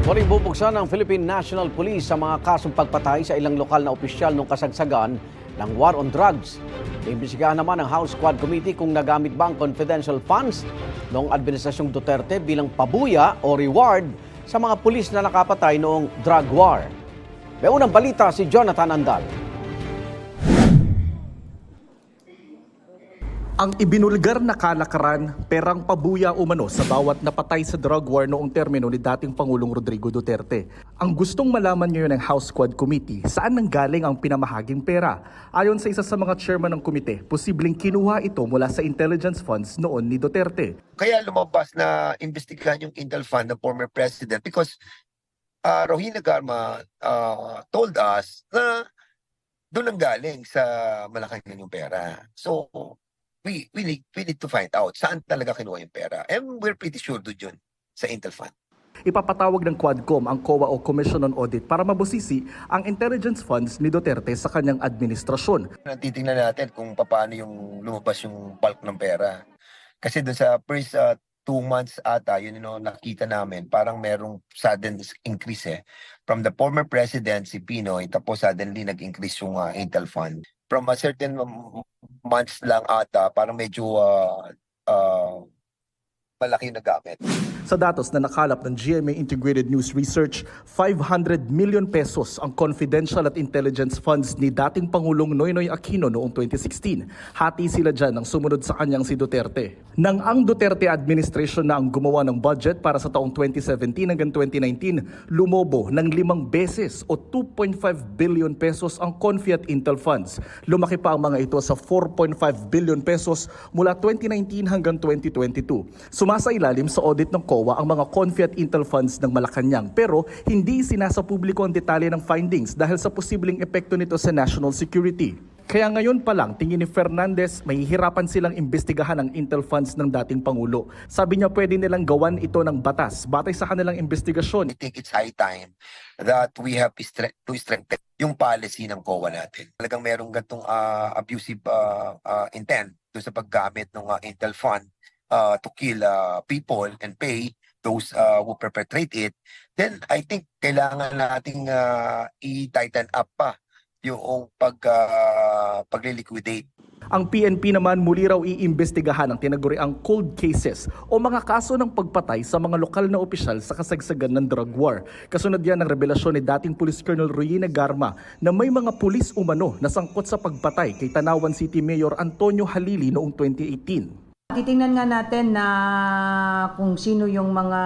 Muling bubuksan ng Philippine National Police sa mga kasong pagpatay sa ilang lokal na opisyal nung kasagsagan ng war on drugs. Iimbestigahan naman ng House Quad Committee kung nagamit ba ang confidential funds noong Administrasyong Duterte bilang pabuya o reward sa mga pulis na nakapatay noong drug war. May unang balita si Jonathan Andal. Ang ibinulgar na kalakaran, perang pabuya umano sa bawat napatay sa drug war noong termino ni dating Pangulong Rodrigo Duterte. Ang gustong malaman ngayon ng House Quad Committee, saan nanggaling ang pinamahaging pera? Ayon sa isa sa mga chairman ng komite, posibleng kinuha ito mula sa intelligence funds noon ni Duterte. Kaya lumabas na investigahan yung Intel Fund ng former president because Rohina Garma told us na doon ang galing sa Malacanang yung pera. So, we need to find out saan talaga kinuha yung pera. And we're pretty sure doon yun sa Intel Fund. Ipapatawag ng Quadcom ang COA o Commission on Audit para mabusisi ang intelligence funds ni Duterte sa kanyang administrasyon. Titingnan natin kung paano yung lumabas yung bulk ng pera. Kasi doon sa first 2 months ata, yun nakita namin, parang merong sudden increase From the former president, si Pinoy, tapos suddenly nag-increase yung Intel Fund. From a certain months lang ata, parang medyo malaki na gamit. Sa datos na nakalap ng GMA Integrated News Research, 500 million pesos ang confidential at intelligence funds ni dating Pangulong Noynoy Aquino noong 2016. Hati sila dyan ang sumunod sa kanyang si Duterte. Nang ang Duterte administration na ang gumawa ng budget para sa taong 2017 hanggang 2019, lumobo ng 5 beses o 2.5 billion pesos ang Confi at Intel funds. Lumaki pa ang mga ito sa 4.5 billion pesos mula 2019 hanggang 2022. Sumasailalim sa audit ng COA ang mga Confi at Intel funds ng Malacanang, pero hindi sinasa publiko ang detalye ng findings dahil sa posibleng epekto nito sa national security. Kaya ngayon pa lang, tingin ni Fernandez, mahihirapan silang imbestigahan ang Intel funds ng dating Pangulo. Sabi niya pwede nilang gawan ito ng batas batay sa kanilang investigasyon. I think it's high time that we have to strengthen yung policy ng COA natin. Talagang merong gantong abusive intent doon sa paggamit ng Intel Fund to kill people and pay those who perpetrate it, then I think kailangan nating i-tighten up pa yung pagliliquidate. Ang PNP naman muli raw iimbestigahan ang tinaguriang cold cases o mga kaso ng pagpatay sa mga lokal na opisyal sa kasagsagan ng drug war. Kasunod yan ng revelasyon ni dating Police Colonel Rohina Garma na may mga pulis umano na sangkot sa pagpatay kay Tanawan City Mayor Antonio Halili noong 2018. Titingnan nga natin na kung sino yung mga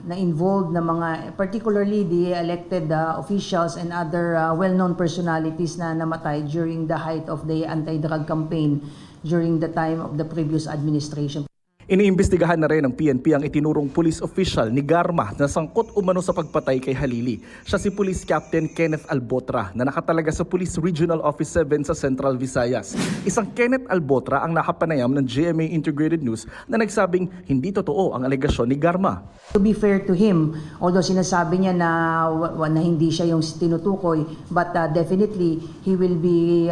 na-involved na mga, particularly the elected officials and other well-known personalities na namatay during the height of the anti-drug campaign during the time of the previous administration. Iniimbestigahan na rin ng PNP ang itinurong police official ni Garma na sangkot umano sa pagpatay kay Halili. Siya si Police Captain Kenneth Albotra na nakatalaga sa Police Regional Office 7 sa Central Visayas. Isang Kenneth Albotra ang nakapanayam ng GMA Integrated News na nagsabing hindi totoo ang alegasyon ni Garma. To be fair to him, although sinasabi niya na hindi siya yung tinutukoy, but definitely he will be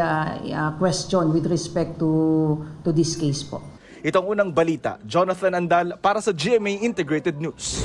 questioned with respect to this case po. Itong unang balita, Jonathan Andal para sa GMA Integrated News.